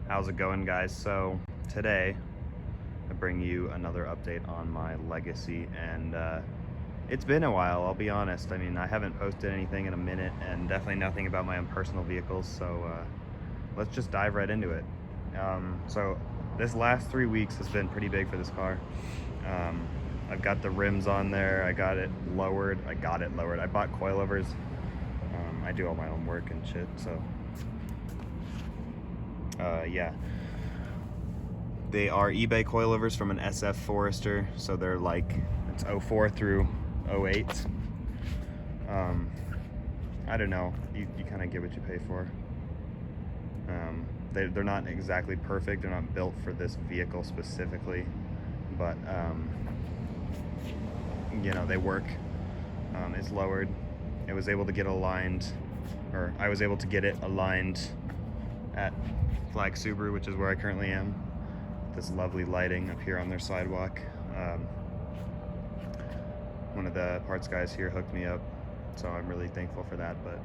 How's it going, guys? So today I bring you another update on my Legacy, and it's been a while, I'll be honest. I mean, I haven't posted anything in a minute, and definitely nothing about my own personal vehicles, so let's just dive right into it. So this last 3 weeks has been pretty big for this car. I've got the rims on there. I got it lowered. I bought coilovers. I do all my own work and shit, so yeah. They are eBay coilovers from an SF Forester, so they're like, it's 04 through 08. I don't know, you kind of get what you pay for. They're not exactly perfect, they're not built for this vehicle specifically, but you know, they work. It's lowered. It was able to get aligned, or I was able to get it aligned at Flag Subaru, which is where I currently am. This lovely lighting up here on their sidewalk. One of the parts guys here hooked me up, so I'm really thankful for that. But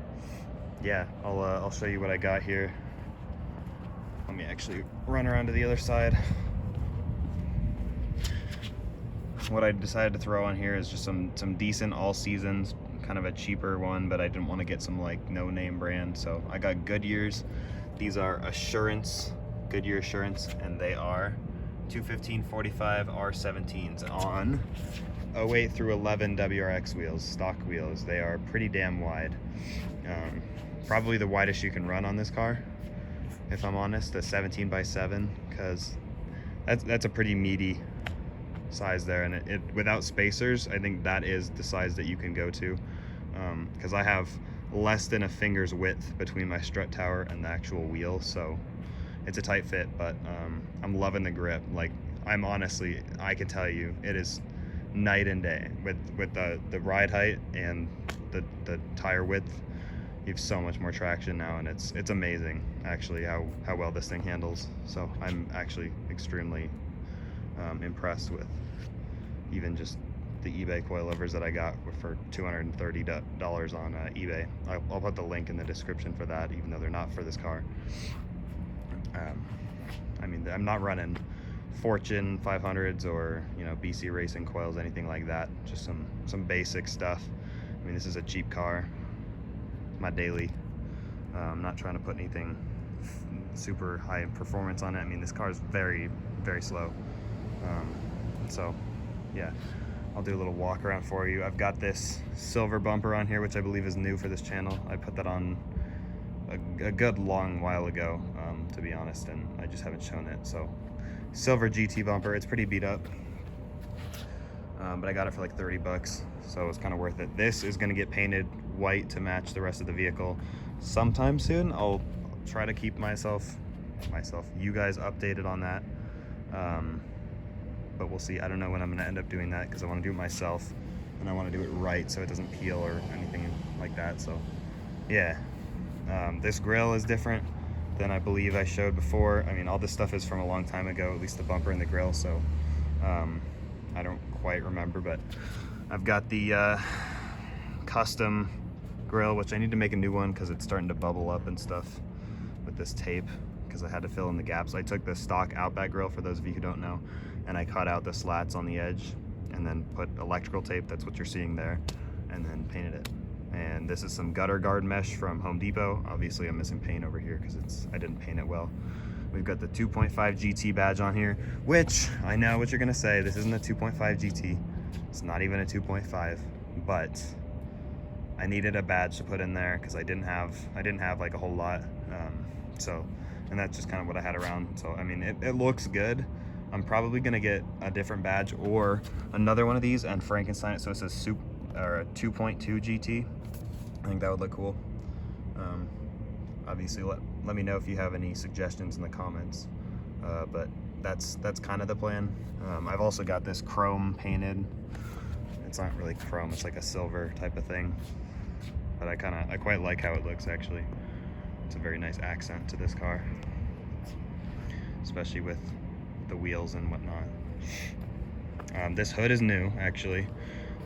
yeah, I'll show you what I got here. Let me actually run around to the other side. What I decided to throw on here is just some decent all seasons, kind of a cheaper one, but I didn't want to get some like no name brand, so I got Goodyears. These are Assurance, Goodyear Assurance, and they are 215/45 R17s on 08 through 11 WRX wheels, stock wheels. They are pretty damn wide. Probably the widest you can run on this car, if I'm honest, a 17x7, because that's a pretty meaty size there, and it without spacers, I think that is the size that you can go to, because I have less than a finger's width between my strut tower and the actual wheel, so it's a tight fit. But I'm loving the grip. Like, I can tell you, it is night and day with the ride height and the tire width. You have so much more traction now, and it's amazing actually how well this thing handles. So I'm actually extremely impressed with even just the eBay coilovers that I got for $230 on eBay. I'll put the link in the description for that, even though they're not for this car. I mean, I'm not running Fortune 500s or, you know, BC Racing coils, anything like that. Just some basic stuff. I mean, this is a cheap car. It's my daily. I'm not trying to put anything super high in performance on it. I mean, this car is very, very slow. So yeah, I'll do a little walk around for you. I've got this silver bumper on here, which I believe is new for this channel. I put that on a good long while ago, to be honest, and I just haven't shown it. So silver GT bumper, it's pretty beat up, but I got it for like 30 bucks, so it's kind of worth it. This is going to get painted white to match the rest of the vehicle sometime soon. I'll try to keep you guys updated on that. But we'll see. I don't know when I'm going to end up doing that, because I want to do it myself, and I want to do it right so it doesn't peel or anything like that. So yeah, this grill is different than I believe I showed before. I mean, all this stuff is from a long time ago, at least the bumper and the grill, so I don't quite remember. But I've got the custom grill, which I need to make a new one because it's starting to bubble up and stuff with this tape, because I had to fill in the gaps. I took the stock Outback grill, for those of you who don't know, and I cut out the slats on the edge and then put electrical tape, that's what you're seeing there, and then painted it. And this is some gutter guard mesh from Home Depot. Obviously I'm missing paint over here because I didn't paint it well. We've got the 2.5 GT badge on here, which I know what you're gonna say, this isn't a 2.5 GT. It's not even a 2.5, but I needed a badge to put in there because I didn't have like a whole lot. And that's just kind of what I had around. So I mean, it looks good. I'm probably gonna get a different badge or another one of these and Frankenstein it so it says a 2.2 GT. I think that would look cool. Obviously let me know if you have any suggestions in the comments, but that's kind of the plan. I've also got this chrome painted. It's not really chrome, it's like a silver type of thing, but I quite like how it looks actually. It's a very nice accent to this car, especially with the wheels and whatnot. This hood is new actually.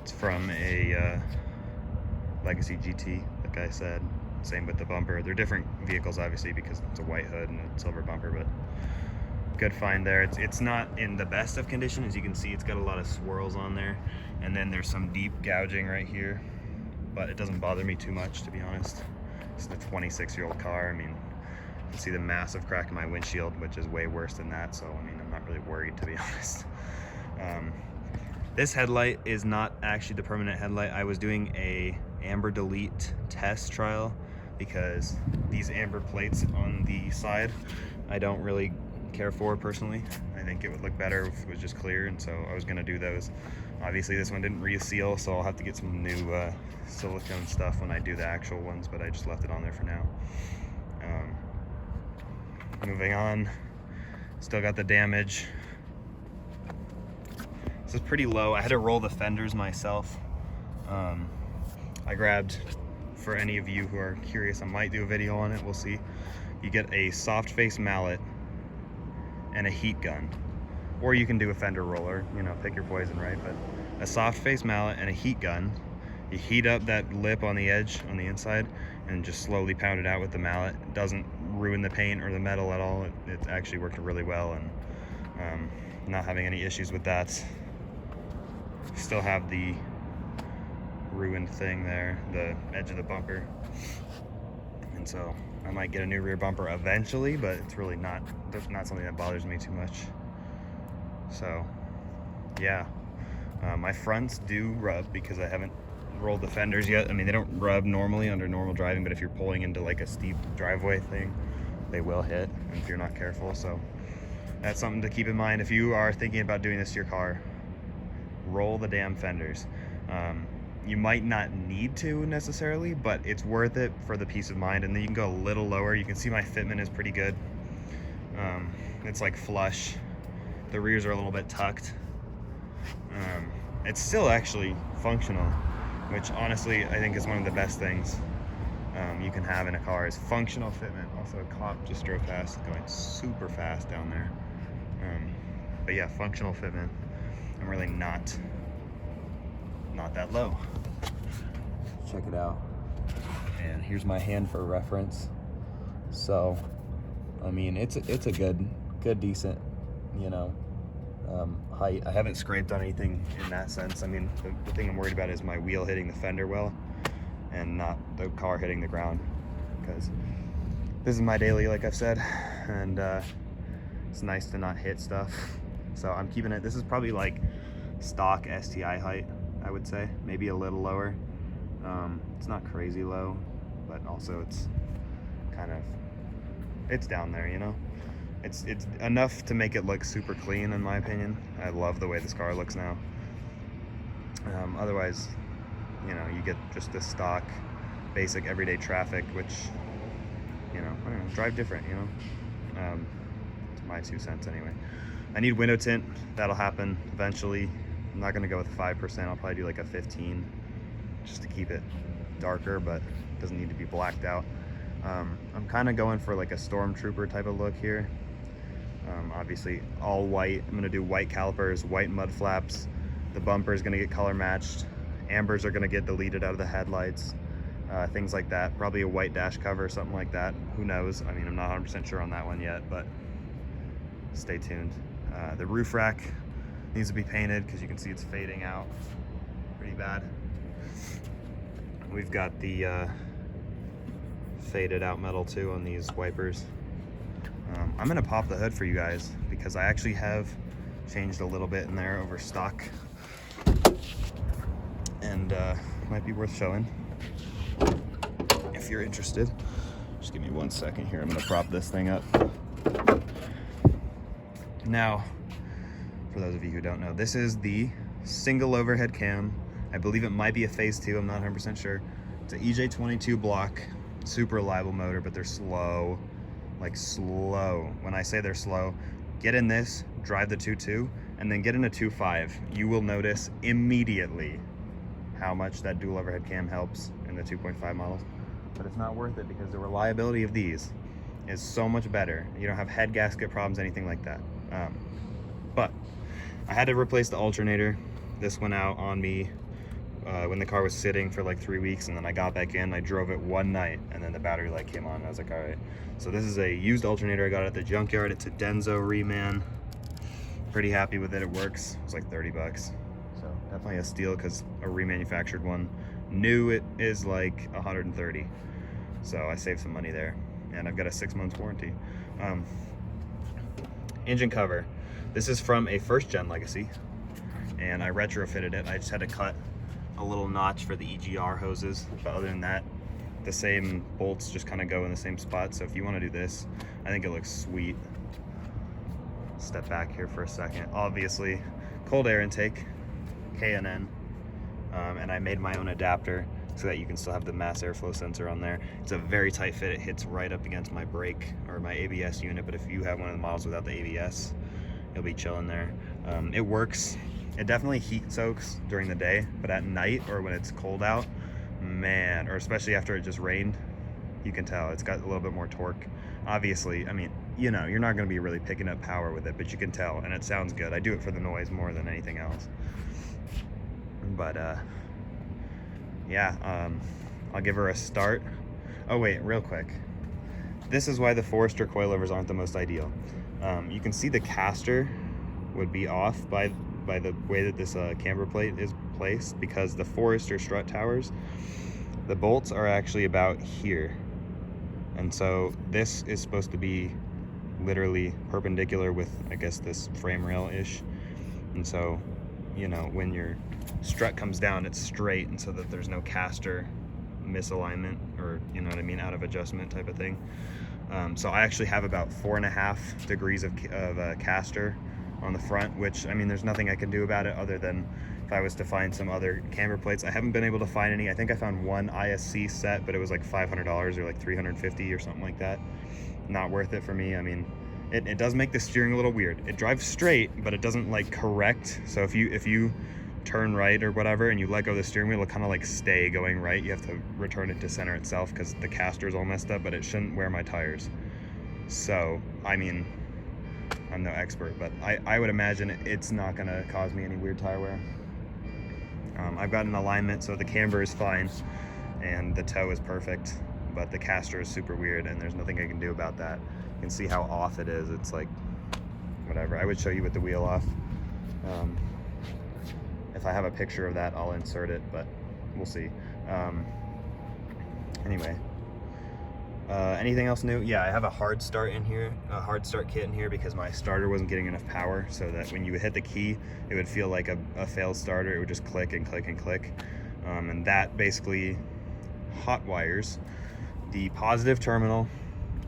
It's from a Legacy GT, like I said. Same with the bumper. They're different vehicles, obviously, because it's a white hood and a silver bumper, but good find there. It's not in the best of condition. As you can see, it's got a lot of swirls on there, and then there's some deep gouging right here, but it doesn't bother me too much, to be honest. It's a 26-year-old car. I mean, you can see the massive crack in my windshield, which is way worse than that, so I mean, I'm not really worried, to be honest. This headlight is not actually the permanent headlight. I was doing a amber delete test trial because these amber plates on the side I don't really care for personally. I think it would look better if it was just clear, and so I was gonna do those. Obviously this one didn't reseal, so I'll have to get some new silicone stuff when I do the actual ones, but I just left it on there for now. Moving on, still got the damage. This is pretty low. I had to roll the fenders myself. I grabbed, for any of you who are curious, I might do a video on it, we'll see. You get a soft face mallet and a heat gun, or you can do a fender roller, you know, pick your poison, right? But a soft face mallet and a heat gun, you heat up that lip on the edge on the inside and just slowly pound it out with the mallet. It doesn't ruin the paint or the metal at all. It actually worked really well, and not having any issues with that. Still have the ruined thing there, the edge of the bumper, and so I might get a new rear bumper eventually, but it's really not something that bothers me too much. So yeah, my fronts do rub because I haven't rolled the fenders yet. I mean, they don't rub normally under normal driving, but if you're pulling into like a steep driveway thing, they will hit if you're not careful. So that's something to keep in mind if you are thinking about doing this to your car. Roll the damn fenders. You might not need to necessarily, but it's worth it for the peace of mind. And then you can go a little lower. You can see my fitment is pretty good. It's like flush. The rears are a little bit tucked. It's still actually functional, which honestly I think is one of the best things you can have in a car, is functional fitment. Also, a cop just drove past going super fast down there. But yeah, functional fitment. I'm really not that low. Check it out. And here's my hand for reference. So, I mean, it's a good, decent, you know, height. I haven't scraped on anything in that sense. I mean, the thing I'm worried about is my wheel hitting the fender well, and not the car hitting the ground, because this is my daily, like I've said, and it's nice to not hit stuff. So I'm keeping it. This is probably like stock STI height, I would say, maybe a little lower. It's not crazy low, but also it's kind of, it's down there, you know. It's enough to make it look super clean, in my opinion. I love the way this car looks now. Otherwise, you know, you get just the stock, basic everyday traffic, which, you know, I don't know, drive different, you know. It's my 2 cents anyway. I need window tint. That'll happen eventually. I'm not gonna go with 5%. I'll probably do like a 15, just to keep it darker, but it doesn't need to be blacked out. I'm kind of going for like a stormtrooper type of look here. Obviously all white. I'm gonna do white calipers, white mud flaps. The bumper is gonna get color matched. Ambers are gonna get deleted out of the headlights. Things like that. Probably a white dash cover or something like that. Who knows? I mean, I'm not 100% sure on that one yet, but stay tuned. The roof rack needs to be painted because you can see it's fading out pretty bad. We've got the faded out metal too on these wipers. I'm gonna pop the hood for you guys because I actually have changed a little bit in there over stock, and might be worth showing if you're interested. Just give me 1 second here. I'm gonna prop this thing up. Now, for those of you who don't know, this is the single overhead cam. I believe it might be a phase 2, I'm not 100% sure. It's an EJ22 block, super reliable motor, but they're slow, like slow. When I say they're slow, get in this, drive the 2.2, and then get in a 2.5. You will notice immediately how much that dual overhead cam helps in the 2.5 models. But it's not worth it because the reliability of these is so much better. You don't have head gasket problems, anything like that. But I had to replace the alternator. This went out on me when the car was sitting for like 3 weeks, and then I got back in. I drove it one night, and then the battery light came on, and I was like, all right. So this is a used alternator I got at the junkyard. It's a Denso reman. Pretty happy with it. It works. It's like 30 bucks. So definitely a steal, because a remanufactured one, new, it is like 130. So I saved some money there, and I've got a 6-month warranty. Engine cover. This is from a first gen Legacy, and I retrofitted it. I just had to cut a little notch for the EGR hoses, but other than that, the same bolts just kind of go in the same spot. So if you want to do this, I think it looks sweet. Step back here for a second. Obviously, cold air intake, K&N, and I made my own adapter so that you can still have the mass airflow sensor on there. It's a very tight fit. It hits right up against my brake or my ABS unit, but if you have one of the models without the ABS, you'll be chilling there. It works. It definitely heat soaks during the day, but at night or when it's cold out, man, or especially after it just rained, you can tell it's got a little bit more torque. Obviously, I mean, you know, you're not going to be really picking up power with it, but you can tell, and it sounds good. I do it for the noise more than anything else. But yeah, I'll give her a start. Oh wait, real quick. This is why the Forester coilovers aren't the most ideal. You can see the caster would be off by the way that this camber plate is placed, because the Forester strut towers, the bolts are actually about here. And so this is supposed to be literally perpendicular with, I guess, this frame rail-ish. And so, you know, when your strut comes down, it's straight, and so that there's no caster misalignment, or, you know what I mean, out of adjustment type of thing. So I actually have about 4.5 degrees of caster on the front, which, I mean, there's nothing I can do about it other than if I was to find some other camber plates. I haven't been able to find any. I think I found one ISC set, but it was like $500 or like $350 or something like that. Not worth it for me. I mean, it does make the steering a little weird. It drives straight, but it doesn't like correct. So if you turn right or whatever and you let go of the steering wheel, it'll kind of like stay going right. You have to return it to center itself because the caster is all messed up, but it shouldn't wear my tires. So, I mean, I'm no expert, but I would imagine it's not gonna cause me any weird tire wear. I've got an alignment, so the camber is fine and the toe is perfect, but the caster is super weird and there's nothing I can do about that. You can see how off it is. It's like, whatever. I would show you with the wheel off. If I have a picture of that, I'll insert it, but we'll see. Anyway, anything else new? Yeah, I have a hard start in here, a hard start kit in here, because my starter wasn't getting enough power, so that when you hit the key, it would feel like a failed starter. It would just click and click and click. And that basically hot wires the positive terminal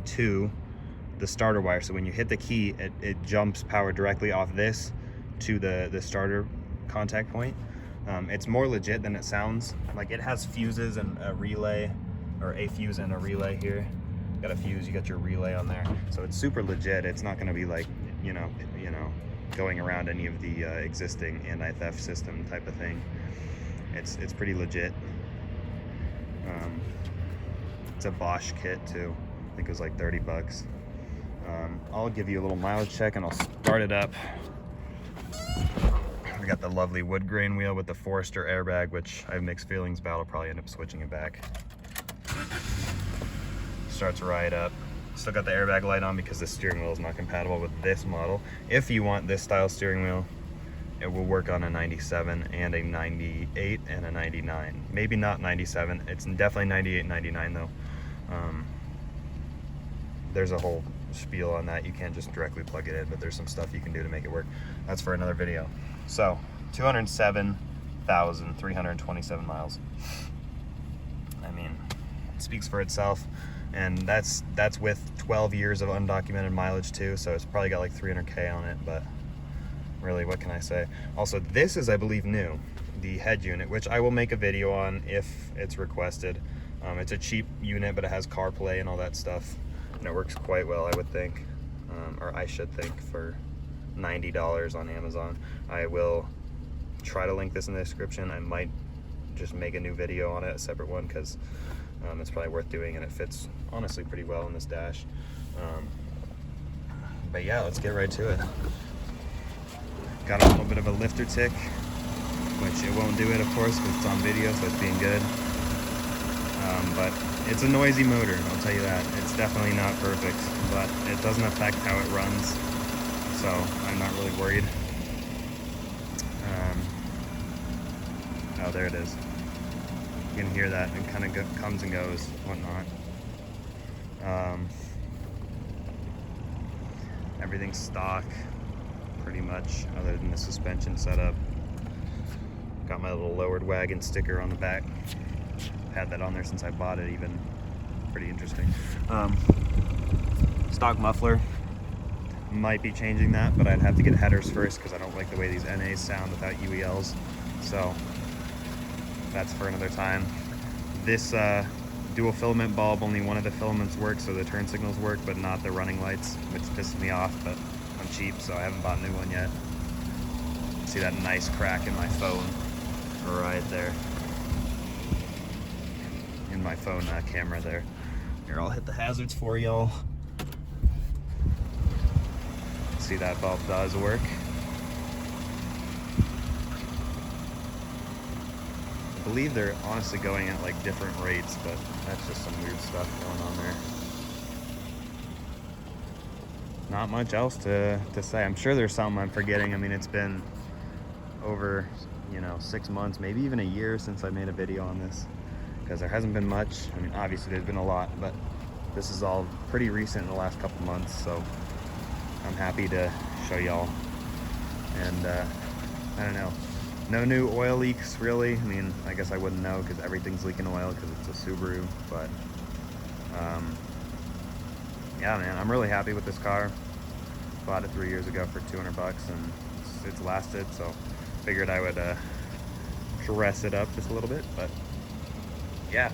to the starter wire. So when you hit the key, it jumps power directly off this to the starter contact point. It's more legit than it sounds. Like, it has fuses and a relay, or a fuse and a relay here. Got a fuse, you got your relay on there. So it's super legit. It's not gonna be like, you know, going around any of the existing anti-theft system type of thing. It's pretty legit. It's a Bosch kit too. I think it was like 30 bucks. I'll give you a little mileage check and I'll start it up. We got the lovely wood grain wheel with the Forester airbag, which I have mixed feelings about. I'll probably end up switching it back. Starts right up. Still got the airbag light on because the steering wheel is not compatible with this model. If you want this style steering wheel, it will work on a 97 and a 98 and a 99. Maybe not 97. It's definitely 98, 99 though. There's a whole spiel on that. You can't just directly plug it in, but there's some stuff you can do to make it work. That's for another video. So 207,327 miles. I mean, it speaks for itself. And that's with 12 years of undocumented mileage too, so it's probably got like 300K on it, but really, what can I say? Also, this is, I believe, new, the head unit, which I will make a video on if it's requested. It's a cheap unit, but it has CarPlay and all that stuff, and it works quite well, I would think, or I should think, for $90 on Amazon. I will try to link this in the description. I might just make a new video on it, a separate one, because it's probably worth doing, and it fits honestly pretty well in this dash. But yeah, let's get right to it. Got a little bit of a lifter tick which it won't do it, of course, because it's on video, so it's being good. But it's a noisy motor, I'll tell you that. It's definitely not perfect, but it doesn't affect how it runs, so I'm not really worried. Oh, there it is. You can hear that. It kind of comes and goes, whatnot. Everything's stock, pretty much, other than the suspension setup. Got my little lowered wagon sticker on the back. Had that on there since I bought it, even. Pretty interesting. Stock muffler. Might be changing that, but I'd have to get headers first because I don't like the way these NAs sound without UELs. So that's for another time. This dual filament bulb, only one of the filaments works, so the turn signals work, but not the running lights, which pisses me off, but I'm cheap, so I haven't bought a new one yet. See that nice crack in my phone right there. In my phone camera there. Here, I'll hit the hazards for y'all. See, that bulb does work. I believe they're honestly going at like different rates, but that's just some weird stuff going on there. Not much else to say. I'm sure there's something I'm forgetting. I mean, it's been over, 6 months, maybe even a year since I made a video on this, because there hasn't been much. I mean, obviously there's been a lot, but this is all pretty recent in the last couple months, so I'm happy to show y'all. And I don't know. No new oil leaks, really. I mean, I guess I wouldn't know because everything's leaking oil because it's a Subaru, but yeah, man, I'm really happy with this car. Bought it 3 years ago for 200 bucks, and it's lasted, so figured I would dress it up just a little bit, but yeah.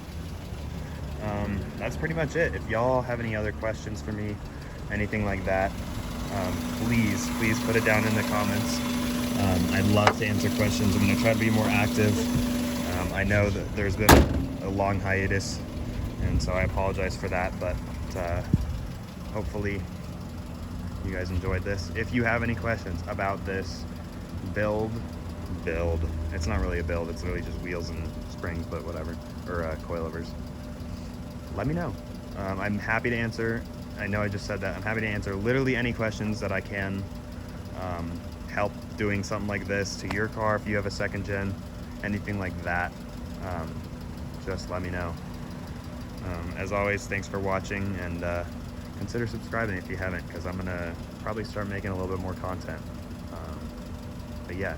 That's pretty much it. If y'all have any other questions for me, anything like that, please put it down in the comments. I'd love to answer questions. I'm going to try to be more active. I know that there's been a long hiatus, and so I apologize for that, but hopefully you guys enjoyed this. If you have any questions about this build, it's not really a build, it's really just wheels and springs, but whatever, or coilovers, let me know. I'm happy to answer. I know I just said that. I'm happy to answer literally any questions that I can. Help doing something like this to your car if you have a second gen, anything like that, just let me know. As always, thanks for watching, and consider subscribing if you haven't, because I'm gonna probably start making a little bit more content. But yeah,